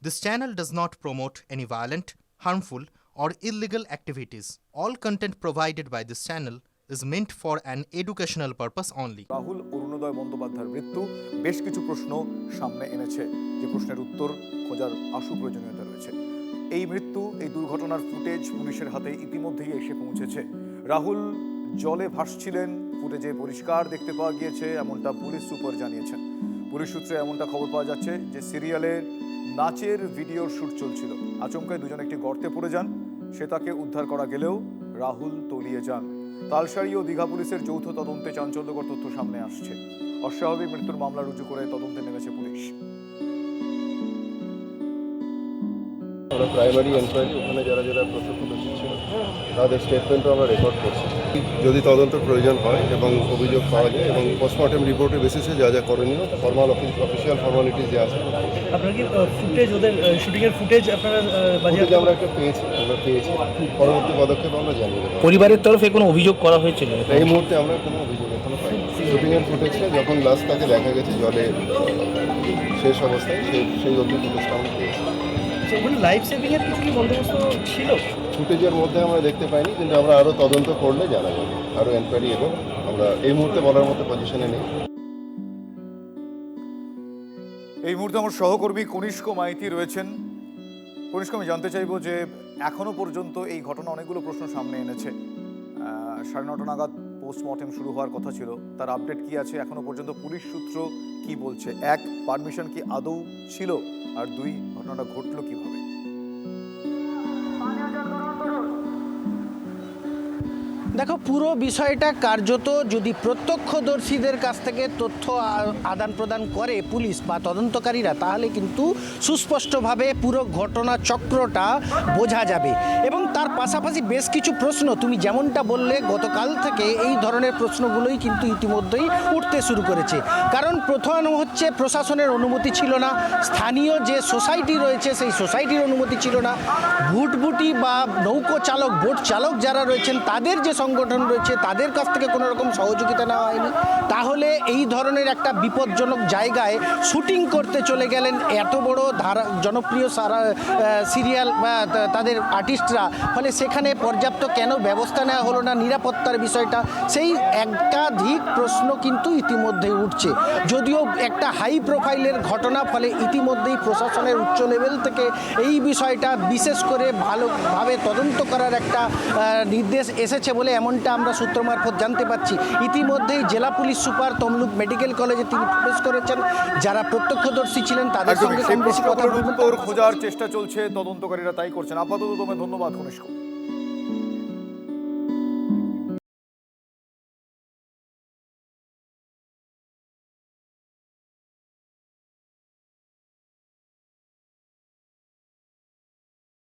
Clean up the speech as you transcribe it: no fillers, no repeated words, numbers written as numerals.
This channel does not promote any violent, harmful, or illegal activities. All content provided by this channel is meant for an educational purpose only. Rahul অরুণোদয় বন্দ্যোপাধ্যায়ের মৃত্যু বেশ কিছু প্রশ্ন সামনে এনেছে, যে প্রশ্নের উত্তর খোঁজার আশু প্রয়োজনীয়তা রয়েছে। এই মৃত্যু, এই দুর্ঘটনার ফুটেজ পুলিশের হাতে ইতিমধ্যেই এসে পৌঁছেছে। রাহুল জলে ভাসছিলেন, ফুটেজে পরিষ্কার দেখতে পাওয়া গিয়েছে, এমনটা পুলিশ সুপার জানিয়েছেন। পুলিশ সূত্রে এমনটা খবর পাওয়া যাচ্ছে যে সিরিয়ালের নাচের ভিডিওর শুট চলছিল। আচমকায় দুজন একটি গর্তে পড়ে যান, সে তাকে উদ্ধার করা গেলেও রাহুল তলিয়ে যান। তালসারি ও দীঘা পুলিশের যৌথ তদন্তে চাঞ্চল্যকর তথ্য সামনে আসছে। অস্বাভাবিক মৃত্যুর মামলা রুজু করে তদন্তে নেমেছে পুলিশ। আমরা প্রাইমারি এনকোয়ারি, ওখানে যারা যারা প্রত্যক্ষদর্শী ছিল তাদের স্টেটমেন্টও আমরা রেকর্ড করছি। যদি তদন্ত প্রয়োজন হয় এবং অভিযোগ পাওয়া যায় এবং পোস্টমর্টেম রিপোর্টের বেসিসে যা যা করণীয় অফিসিয়াল ফর্মালিটিস যে আছে। আপনারা কি ফুটেজ, ওদের শুটিংয়ের ফুটেজ আপনারা বাজেয়াপ্ত আমরা একটা পেয়েছি, পরবর্তী পদক্ষেপ আমরা জানিয়ে দেবো। পরিবারের তরফে কোনো অভিযোগ করা হয়েছিল? এই মুহূর্তে আমরা কোনো অভিযোগ এখনো পাইনি। শুটিংয়ের ফুটেজটা যখন লাস্ট তাকে দেখা গেছে জলে শেষ অবস্থায়, সেই অবধি ফুটেজটা আমরা পেয়েছি। লাইফ সেভিংয়ের কিছু কি বন্দোবস্ত ছিল? ফুটেজের মধ্যে আমরা দেখতে পাইনি, কিন্তু আমরা আরও তদন্ত করলে জানা যাবে, আরও এনকোয়ারি এবং আমরা এই মুহূর্তে বলার মতো পজিশনে নেই। এই মুহূর্তে আমার সহকর্মী কনিষ্ক মাইতি রয়েছেন। কনিষ্ক, আমি জানতে চাইবো যে এখনো পর্যন্ত এই ঘটনা অনেকগুলো প্রশ্ন সামনে এনেছে। 9:30 নাগাদ পোস্টমর্টেম শুরু হওয়ার কথা ছিল, তার আপডেট কি আছে এখনো পর্যন্ত? পুলিশ সূত্র কি বলছে? এক, পারমিশন কি আদৌ ছিল? আর দুই, ঘটনাটা ঘটলো কিভাবে? দেখো, পুরো বিষয়টা কার্যত যদি প্রত্যক্ষদর্শীদের কাছ থেকে তথ্য আদান প্রদান করে পুলিশ বা তদন্তকারীরা, তাহলে কিন্তু সুস্পষ্টভাবে পুরো ঘটনা চক্রটা বোঝা যাবে। এবং তার পাশাপাশি বেশ কিছু প্রশ্ন, তুমি যেমনটা বললে, গতকাল থেকে এই ধরনের প্রশ্নগুলোই কিন্তু ইতিমধ্যেই উঠতে শুরু করেছে। কারণ প্রথম হচ্ছে প্রশাসনের অনুমতি ছিল না, স্থানীয় যে সোসাইটি রয়েছে সেই সোসাইটির অনুমতি ছিল না, ভুটভুটি বা নৌকো চালক, বোট চালক যারা রয়েছেন তাদের যে সংগঠন রয়েছে তাদের কাছ থেকে কোনো রকম সহযোগিতা নেওয়া হয়নি। তাহলে এই ধরনের একটা বিপজ্জনক জায়গায় শুটিং করতে চলে গেলেন এত বড় জনপ্রিয় সিরিয়াল বা তাদের আর্টিস্টরা, ফলে সেখানে পর্যাপ্ত কেন ব্যবস্থা নেওয়া হলো না, নিরাপত্তার বিষয়টা, সেই একাধিক প্রশ্ন কিন্তু ইতিমধ্যেই উঠছে। যদিও একটা হাই প্রোফাইলের ঘটনা, ফলে ইতিমধ্যেই প্রশাসনের উচ্চ লেভেল থেকে এই বিষয়টা বিশেষ করে ভালোভাবে তদন্ত করার একটা নির্দেশ এসেছে বলে এমনটা আমরা সূত্র মারফত জানতে পারছি। ইতিমধ্যেই জেলা পুলিশ সুপার তমলুক মেডিকেল কলেজে তিনি প্রবেশ করেছেন। যারা প্রত্যক্ষদর্শী ছিলেন তাদের সঙ্গে কম বেশি কথা উত্তর খোঁজার চেষ্টা চলছে, তদন্তকারীরা তাই করছেন। আপাতত তোমায় ধন্যবাদ কনিষ্ক।